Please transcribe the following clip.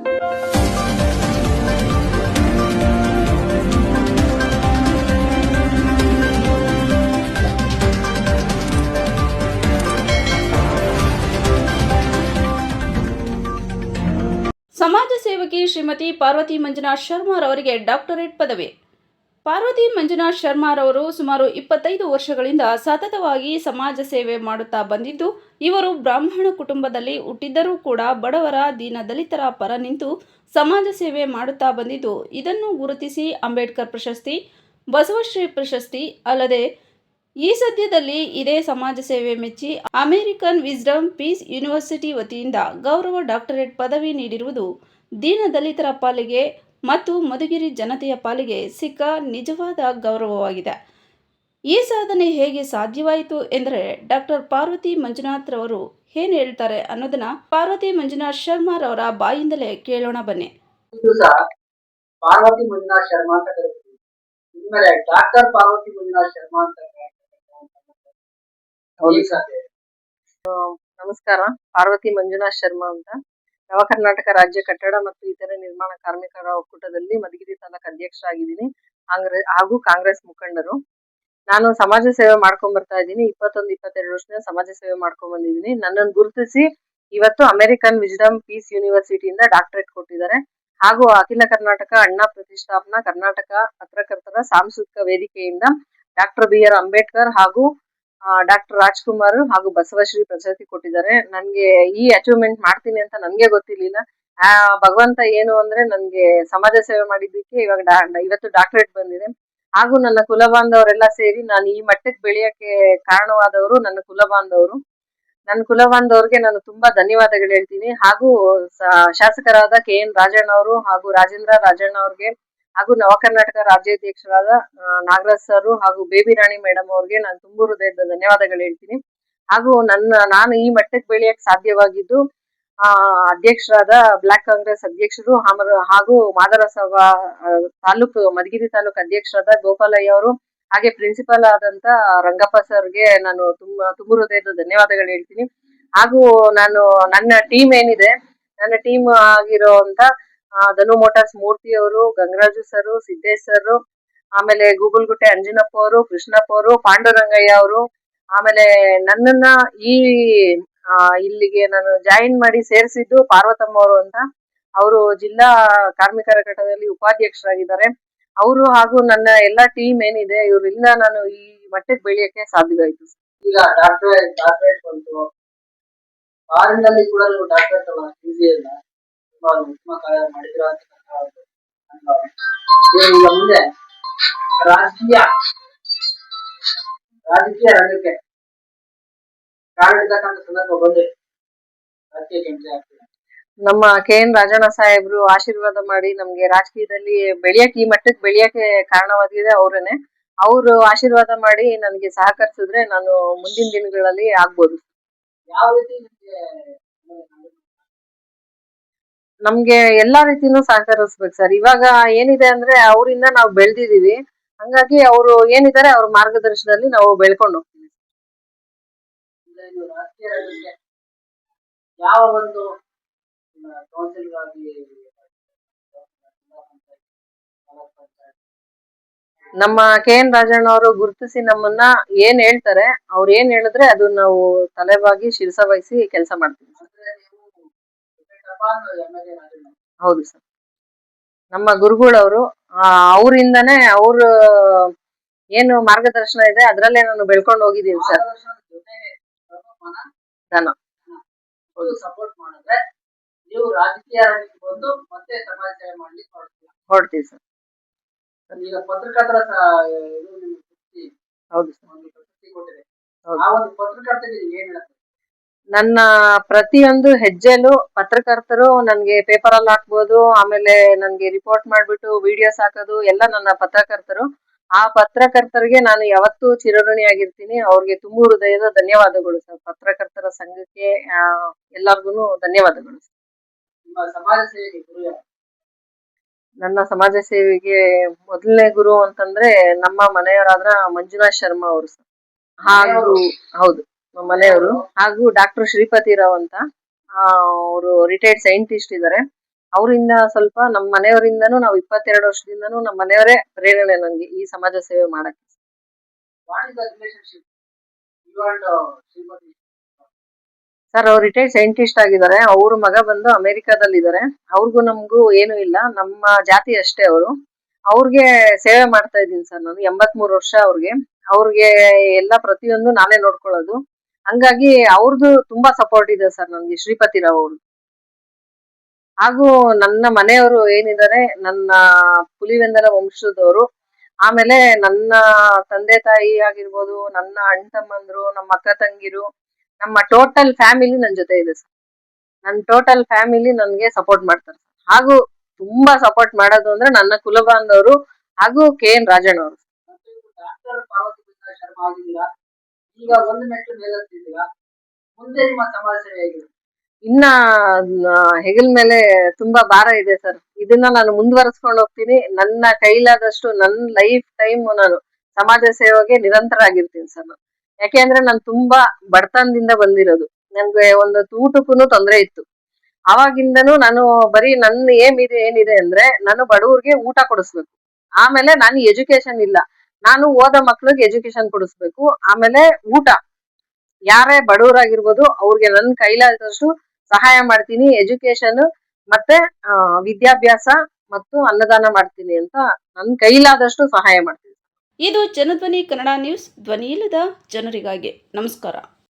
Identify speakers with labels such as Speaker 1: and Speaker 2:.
Speaker 1: ಸಮಾಜ ಸೇವಕಿ ಶ್ರೀಮತಿ ಪಾರ್ವತಿ ಮಂಜುನಾಥ್ ಶರ್ಮಾರವರಿಗೆ ಡಾಕ್ಟರೇಟ್ ಪದವಿ. ಪಾರ್ವತಿ ಮಂಜುನಾಥ್ ಶರ್ಮಾರವರು ಸುಮಾರು 25 ವರ್ಷಗಳಿಂದ ಸತತವಾಗಿ ಸಮಾಜ ಸೇವೆ ಮಾಡುತ್ತಾ ಬಂದಿದ್ದು, ಇವರು ಬ್ರಾಹ್ಮಣ ಕುಟುಂಬದಲ್ಲಿ ಹುಟ್ಟಿದ್ದರೂ ಕೂಡ ಬಡವರ, ದೀನ ದಲಿತರ ಪರ ನಿಂತು ಸಮಾಜ ಸೇವೆ ಮಾಡುತ್ತಾ ಬಂದಿದ್ದು, ಇದನ್ನು ಗುರುತಿಸಿ ಅಂಬೇಡ್ಕರ್ ಪ್ರಶಸ್ತಿ, ಬಸವಶ್ರೀ ಪ್ರಶಸ್ತಿ ಅಲ್ಲದೆ ಈ ಸದ್ಯದಲ್ಲಿ ಇದೇ ಸಮಾಜ ಸೇವೆ ಮೆಚ್ಚಿ ಅಮೆರಿಕನ್ ವಿಸ್ಡಮ್ ಪೀಸ್ ಯೂನಿವರ್ಸಿಟಿ ವತಿಯಿಂದ ಗೌರವ ಡಾಕ್ಟರೇಟ್ ಪದವಿ ನೀಡಿರುವುದು ದೀನ ದಲಿತರ ಪಾಲಿಗೆ ಮತ್ತು ಮಧುಗಿರಿ ಜನತೆಯ ಪಾಲಿಗೆ ಸಿಕ್ಕ ನಿಜವಾದ ಗೌರವವಾಗಿದೆ. ಈ ಸಾಧನೆ ಹೇಗೆ ಸಾಧ್ಯವಾಯಿತು ಎಂದರೆ ಡಾಕ್ಟರ್ ಪಾರ್ವತಿ ಮಂಜುನಾಥ್ ರವರು ಏನು ಹೇಳ್ತಾರೆ ಅನ್ನೋದನ್ನ ಪಾರ್ವತಿ ಮಂಜುನಾಥ್ ಶರ್ಮಾರವರ ಬಾಯಿಂದಲೇ ಕೇಳೋಣ ಬನ್ನಿ.
Speaker 2: ಪಾರ್ವತಿ ಮಂಜುನಾಥ್ ಶರ್ಮಾ ಅಂತ ಕರೀತೀವಿ. ಇನ್ಮೇಲೆ ಡಾಕ್ಟರ್ ಪಾರ್ವತಿ ಮಂಜುನಾಥ್ ಶರ್ಮಾ ಅಂತ
Speaker 3: ನಮಸ್ಕಾರ. ಪಾರ್ವತಿ ಮಂಜುನಾಥ್ ಶರ್ಮಾ ಅಂತ ನವ ಕರ್ನಾಟಕ ರಾಜ್ಯ ಕಟ್ಟಡ ಮತ್ತು ಇತರೆ ನಿರ್ಮಾಣ ಕಾರ್ಮಿಕರ ಒಕ್ಕೂಟದಲ್ಲಿ ಮಧುಗಿರಿ ತಾಲೂಕು ಅಧ್ಯಕ್ಷರಾಗಿದ್ದೀನಿ. ಹಾಗೂ ಕಾಂಗ್ರೆಸ್ ಮುಖಂಡರು. ನಾನು ಸಮಾಜ ಸೇವೆ ಮಾಡ್ಕೊಂಡ್ ಬರ್ತಾ ಇದ್ದೀನಿ. 21-22 ವರ್ಷದಿಂದ ಸಮಾಜ ಸೇವೆ ಮಾಡ್ಕೊಂಡ್ ಬಂದಿದ್ದೀನಿ. ನನ್ನನ್ನು ಗುರುತಿಸಿ ಇವತ್ತು ಅಮೆರಿಕನ್ ವಿಸ್ಡಮ್ ಪೀಸ್ ಯೂನಿವರ್ಸಿಟಿಯಿಂದ ಡಾಕ್ಟರೇಟ್ ಕೊಟ್ಟಿದ್ದಾರೆ. ಹಾಗೂ ಅಖಿಲ ಕರ್ನಾಟಕ ಅಣ್ಣಾ ಪ್ರತಿಷ್ಠಾಪನಾ ಕರ್ನಾಟಕ ಪತ್ರಕರ್ತರ ಸಾಂಸ್ಕೃತಿಕ ವೇದಿಕೆಯಿಂದ ಡಾಕ್ಟರ್ BR ಅಂಬೇಡ್ಕರ್ ಹಾಗೂ ಡಾಕ್ಟರ್ ರಾಜ್ಕುಮಾರ್ ಹಾಗೂ ಬಸವಶ್ರೀ ಪ್ರಶಸ್ತಿ ಕೊಟ್ಟಿದ್ದಾರೆ. ನನ್ಗೆ ಈ ಅಚೀವ್ಮೆಂಟ್ ಮಾಡ್ತೀನಿ ಅಂತ ನನ್ಗೆ ಗೊತ್ತಿರ್ಲಿಲ್ಲ. ಭಗವಂತ ಏನು ಅಂದ್ರೆ ನನ್ಗೆ ಸಮಾಜ ಸೇವೆ ಮಾಡಿದ್ದಕ್ಕೆ ಇವತ್ತು ಡಾಕ್ಟರೇಟ್ ಬಂದಿದೆ. ಹಾಗೂ ನನ್ನ ಕುಲ ಬಾಂಧವರೆಲ್ಲ ಸೇರಿ ನಾನು ಈ ಮಟ್ಟಕ್ಕೆ ಬೆಳೆಯಕ್ಕೆ ಕಾರಣವಾದವರು ನನ್ನ ಕುಲ ಬಾಂಧವರು. ನನ್ನ ಕುಲ ಬಾಂಧವ್ರಿಗೆ ನಾನು ತುಂಬಾ ಧನ್ಯವಾದಗಳು ಹೇಳ್ತೀನಿ. ಹಾಗೂ ಶಾಸಕರಾದ KN ರಾಜಣ್ಣ ಅವರು ಹಾಗೂ ರಾಜೇಂದ್ರ ರಾಜಣ್ಣ ಅವ್ರಿಗೆ ಹಾಗೂ ನವ ಕರ್ನಾಟಕ ರಾಜ್ಯಾಧ್ಯಕ್ಷರಾದ ನಾಗರಾಜ್ ಸರ್ ಹಾಗೂ ಬೇಬಿ ರಾಣಿ ಮೇಡಮ್ ಅವ್ರಿಗೆ ನಾನು ತುಂಬು ಹೃದಯದ ಧನ್ಯವಾದಗಳು ಹೇಳ್ತೀನಿ. ಹಾಗೂ ನಾನು ಈ ಮಟ್ಟಕ್ಕೆ ಬೆಳೆಯಕ್ಕೆ ಸಾಧ್ಯವಾಗಿದ್ದು ಅಧ್ಯಕ್ಷರಾದ ಬ್ಲಾಕ್ ಕಾಂಗ್ರೆಸ್ ಅಧ್ಯಕ್ಷರು ಹಾಗೂ ಮಾದರ ಸಭಾ ಮಧುಗಿರಿ ತಾಲೂಕು ಅಧ್ಯಕ್ಷರಾದ ಗೋಪಾಲಯ್ಯ ಅವರು ಹಾಗೆ ಪ್ರಿನ್ಸಿಪಲ್ ಆದಂತ ರಂಗಪ್ಪ ಸರ್ಗೆ ನಾನು ತುಂಬು ಹೃದಯದ ಧನ್ಯವಾದಗಳು ಹೇಳ್ತೀನಿ. ಹಾಗೂ ನನ್ನ ಟೀಮ್ ಏನಿದೆ, ನನ್ನ ಟೀಮ್ ಆಗಿರುವಂತ ಧನು ಮೋಟಾರ್ಸ್ ಮೂರ್ತಿ ಅವರು, ಗಂಗರಾಜು ಸರ್, ಸಿದ್ದೇಶ್ ಸರ್, ಆಮೇಲೆ ಗೂಗಲ್ಗುಟ್ಟೆ ಅಂಜನಪ್ಪ ಅವರು, ಕೃಷ್ಣಪ್ಪ ಅವರು, ಪಾಂಡುರಂಗಯ್ಯ ಅವರು, ಆಮೇಲೆ ನನ್ನನ್ನ ಇಲ್ಲಿಗೆ ನಾನು ಜಾಯಿನ್ ಮಾಡಿ ಸೇರಿಸಿದ್ದು ಪಾರ್ವತಮ್ಮ ಅವರು ಅಂತ. ಅವರು ಜಿಲ್ಲಾ ಕಾರ್ಮಿಕರ ಘಟಕದಲ್ಲಿ ಉಪಾಧ್ಯಕ್ಷರಾಗಿದ್ದಾರೆ. ಅವರು ಹಾಗೂ ನನ್ನ ಎಲ್ಲಾ ಟೀಮ್ ಏನಿದೆ ಇವರಿಂದ ನಾನು ಈ ಮಟ್ಟಕ್ಕೆ ಬೆಳೆಯಕ್ಕೆ ಸಾಧ್ಯವಾಯಿತು.
Speaker 2: ಈಗ ಡಾಕ್ಟರೇಟ್ ಬಂತು, ಫಾರಿನ್ನಲ್ಲಿ ಕೂಡ ನೀವು ಡಾಕ್ಟರೇಟ್ ಈಸಿ ಇಲ್ಲ, ತುಂಬಾ ಉತ್ತಮ ಕಾರ್ಯ ಮಾಡಿದ್ರ ಅಂತ ಈಗ ಮುಂದೆ ರಾಜಕೀಯ ರಂಗಕ್ಕೆ ಕಾಲಿಡ್ತಕ್ಕಂಥ ಸಂದರ್ಭ ಬಂದೆ ರಾಜಕೀಯಕ್ಕೆ ಎಂಟ್ರಿ ಆಗ್ತದೆ.
Speaker 3: ನಮ್ಮ KN ರಾಜಣ್ಣ ಸಾಹೇಬ್ರು ಆಶೀರ್ವಾದ ಮಾಡಿ ನಮ್ಗೆ ರಾಜಕೀಯದಲ್ಲಿ ಈ ಮಟ್ಟಕ್ಕೆ ಬೆಳೆಯಕ್ಕೆ ಕಾರಣವಾಗಿದೆ ಅವರೇನೆ. ಅವರು ಆಶೀರ್ವಾದ ಮಾಡಿ ನನ್ಗೆ ಸಹಕರಿಸಿದ್ರೆ ನಾನು ಮುಂದಿನ ದಿನಗಳಲ್ಲಿ ಆಗ್ಬೋದು.
Speaker 2: ಯಾವ ರೀತಿ
Speaker 3: ನಮ್ಗೆ ಎಲ್ಲಾ ರೀತಿನೂ ಸಹಕರಿಸ್ಬೇಕು ಸರ್. ಇವಾಗ ಏನಿದೆ ಅಂದ್ರೆ ಅವರಿಂದ ನಾವು ಬೆಳೆದಿದೀವಿ. ಹಂಗಾಗಿ ಅವರು ಏನಿದ್ದಾರೆ ಅವ್ರ ಮಾರ್ಗದರ್ಶನದಲ್ಲಿ ನಾವು ಬೆಳ್ಕೊಂಡು ಹೋಗ್ತೀವಿ.
Speaker 2: ರಾಜಕೀಯ ರಂಗಕ್ಕೆ ಯಾವ ಒಂದು ಕೌನ್ಸಿಲ್ ಆಗಿ
Speaker 3: ನಮ್ಮ KN ರಾಜಣ್ಣ ಅವರು ಗುರುತಿಸಿ ನಮ್ಮನ್ನ ಏನ್ ಹೇಳ್ತಾರೆ, ಅವ್ರು ಏನ್ ಹೇಳಿದ್ರೆ ಅದು ನಾವು ತಲೆಬಾಗಿ ಶಿರಸ ವಹಿಸಿ ಕೆಲಸ ಮಾಡ್ತೀವಿ. ಹೌದು ಸರ್. ನಮ್ಮ ಗುರುಗಳವರು ಅವರಿಂದಾನೇ ಅವ್ರ ಏನು ಮಾರ್ಗದರ್ಶನ ಇದೆ ಅದ್ರಲ್ಲೇ ನಾನು ಬೆಳ್ಕೊಂಡು ಹೋಗಿದ್ದೀನಿ ಸರ್.
Speaker 2: ಸಪೋರ್ಟ್ ಮಾಡಿದ್ರೆ ನೀವು ರಾಜಕೀಯ ಬಂದು ಮತ್ತೆ ಸಮಾಜ ಸೇವೆ ಮಾಡ್ಲಿಕ್ಕೆ
Speaker 3: ಹೊರಡ್ತೀವಿ ಸರ್.
Speaker 2: ಈಗ ಪತ್ರಕರ್ತರ
Speaker 3: ಹೌದು ಸರ್.
Speaker 2: ಕೊಟ್ಟಿದೆ. ಆ ಒಂದು ಪತ್ರಕರ್ತರಿಗೆ ಏನ್ ಹೇಳುತ್ತೆ?
Speaker 3: ನನ್ನ ಪ್ರತಿಯೊಂದು ಹೆಜ್ಜೆಲು ಪತ್ರಕರ್ತರು ನನ್ಗೆ ಪೇಪರ್ ಅಲ್ಲಿ ಹಾಕ್ಬೋದು, ಆಮೇಲೆ ನನ್ಗೆ ರಿಪೋರ್ಟ್ ಮಾಡ್ಬಿಟ್ಟು ವಿಡಿಯೋಸ್ ಹಾಕೋದು ಎಲ್ಲ ನನ್ನ ಪತ್ರಕರ್ತರು. ಆ ಪತ್ರಕರ್ತರಿಗೆ ನಾನು ಯಾವತ್ತೂ ಚಿರಋಣಿಯಾಗಿರ್ತೀನಿ. ಅವ್ರಿಗೆ ತುಂಬು ಹೃದಯದ ಧನ್ಯವಾದಗಳು ಸರ್. ಪತ್ರಕರ್ತರ ಸಂಘಕ್ಕೆ ಎಲ್ಲರಿಗೂ ಧನ್ಯವಾದಗಳು. ನನ್ನ ಸಮಾಜ ಸೇವೆಗೆ ಮೊದಲನೇ ಗುರು ಅಂತಂದ್ರೆ ನಮ್ಮ ಮನೆಯವರಾದ್ರ ಮಂಜುನಾಥ್ ಶರ್ಮಾ ಅವರು ಸರ್. ಹಾಗೂ ಹೌದು ಮನೆಯವರು. ಹಾಗೂ ಡಾಕ್ಟರ್ ಶ್ರೀಪತಿ ರಾವ್ ಅಂತ ಅವರು ರಿಟೈರ್ಡ್ ಸೈಂಟಿಸ್ಟ್ ಇದ್ದಾರೆ. ಅವರಿಂದ ಸ್ವಲ್ಪ ನಮ್ಮ ಮನೆಯವರಿಂದನೂ ನಾವು 22 ವರ್ಷದಿಂದನೂ ನಮ್ಮ ಮನೆಯವರೇ ಪ್ರೇರಣೆ ನನಗೆ ಈ ಸಮಾಜ ಸೇವೆ ಮಾಡಕ್ಕೆ.
Speaker 2: What is the relationship you and Shrimati?
Speaker 3: Sir ಅವ್ರು ರಿಟೈರ್ಡ್ ಸೈಂಟಿಸ್ಟ್ ಆಗಿದ್ದಾರೆ. ಅವ್ರ ಮಗ ಬಂದು ಅಮೆರಿಕಾದಲ್ಲಿದ್ದಾರೆ. ಅವ್ರಿಗೂ ನಮಗೂ ಏನು ಇಲ್ಲ, ನಮ್ಮ ಜಾತಿ ಅಷ್ಟೇ ಅವರು. ಅವ್ರಿಗೆ ಸೇವೆ ಮಾಡ್ತಾ ಇದ್ದೀನಿ ಸರ್ ನಾನು. 83 ವರ್ಷ ಅವ್ರಿಗೆ ಎಲ್ಲ ಪ್ರತಿಯೊಂದು ನಾನೇ ನೋಡ್ಕೊಳ್ಳೋದು. ಹಂಗಾಗಿ ಅವ್ರದ್ದು ತುಂಬಾ ಸಪೋರ್ಟ್ ಇದೆ ಸರ್ ನನ್ಗೆ, ಶ್ರೀಪತಿ ರಾವ್ ಅವ್ರು. ಹಾಗೂ ನನ್ನ ಮನೆಯವರು ಏನಿದ್ದಾರೆ, ನನ್ನ ಪುಲಿವೆಂದಲ ವಂಶದವರು, ಆಮೇಲೆ ನನ್ನ ತಂದೆ ತಾಯಿ ಆಗಿರ್ಬೋದು, ನನ್ನ ಅಣ್ಣ ತಮ್ಮಂದ್ರು, ನಮ್ಮ ಅಕ್ಕ ತಂಗಿರು, ನಮ್ಮ ಟೋಟಲ್ ಫ್ಯಾಮಿಲಿ ನನ್ ಜೊತೆ ಇದೆ ಸರ್. ನನ್ನ ಟೋಟಲ್ ಫ್ಯಾಮಿಲಿ ನನ್ಗೆ ಸಪೋರ್ಟ್ ಮಾಡ್ತಾರೆ. ಹಾಗೂ ತುಂಬಾ ಸಪೋರ್ಟ್ ಮಾಡೋದು ಅಂದ್ರೆ ನನ್ನ ಕುಲಬಾಂಧವರು ಹಾಗೂ KN ರಾಜಣ್ಣ ಅವರು.
Speaker 2: ಡಾಕ್ಟರ್ ಪಾರ್ವತಿ ಮಂಜುನಾಥ್ ಶರ್ಮಾ ಆಗಿದ್ದೀರಾ, ಈಗ ಒಂದು ಮೆಟ್ಟು ಮೇಲತ್ತಿದ್ದೀರಾ, ಮುಂದೆ ನಿಮ್ಮ ಸಮಾಜ ಸೇವೆ ಹೇಗಿದೆ?
Speaker 3: ಇನ್ನ ಹೆಗಲ ಮೇಲೆ ತುಂಬಾ ಭಾರ ಇದೆ ಸರ್. ಇದನ್ನ ನಾನು ಮುಂದುವರಿಸ್ಕೊಂಡು ಹೋಗ್ತೀನಿ. ನನ್ನ ಕೈಲಾದಷ್ಟು ನನ್ನ ಲೈಫ್ ಟೈಮ್ ನಾನು ಸಮಾಜ ಸೇವೆಗೆ ನಿರಂತರ ಆಗಿರ್ತೀನಿ ಸರ್ ನಾನು. ಯಾಕೆಂದ್ರೆ ನಾನು ತುಂಬಾ ಬಡತನದಿಂದ ಬಂದಿರೋದು. ನನ್ಗೆ ಒಂದು ಊಟಕ್ಕೂ ತೊಂದರೆ ಇತ್ತು. ಅವಾಗಿಂದನೂ ನಾನು ಬರೀ ನನ್ನ ಏನಿದೆ ಅಂದ್ರೆ ನಾನು ಬಡವ್ರಿಗೆ ಊಟ ಕೊಡಿಸ್ಬೇಕು. ಆಮೇಲೆ ನಾನು ಎಜುಕೇಶನ್ ಇಲ್ಲ, ನಾನು ಓದೋ ಮಕ್ಳಿಗೆ ಎಜುಕೇಶನ್ ಕೊಡಿಸ್ಬೇಕು. ಆಮೇಲೆ ಊಟ, ಯಾರೇ ಬಡವರಾಗಿರ್ಬೋದು ಅವ್ರಿಗೆ ನನ್ನ ಕೈಲಾದಷ್ಟು ಸಹಾಯ ಮಾಡ್ತೀನಿ. ಎಜುಕೇಶನ್ ಮತ್ತೆ ವಿದ್ಯಾಭ್ಯಾಸ ಮತ್ತು ಅನ್ನದಾನ ಮಾಡ್ತೀನಿ ಅಂತ ನನ್ನ ಕೈಲಾದಷ್ಟು ಸಹಾಯ ಮಾಡ್ತೀನಿ.
Speaker 1: ಇದು ಜನಧ್ವನಿ ಕನ್ನಡ ನ್ಯೂಸ್, ಧ್ವನಿ ಇಲ್ಲದ ಜನರಿಗಾಗಿ. ನಮಸ್ಕಾರ.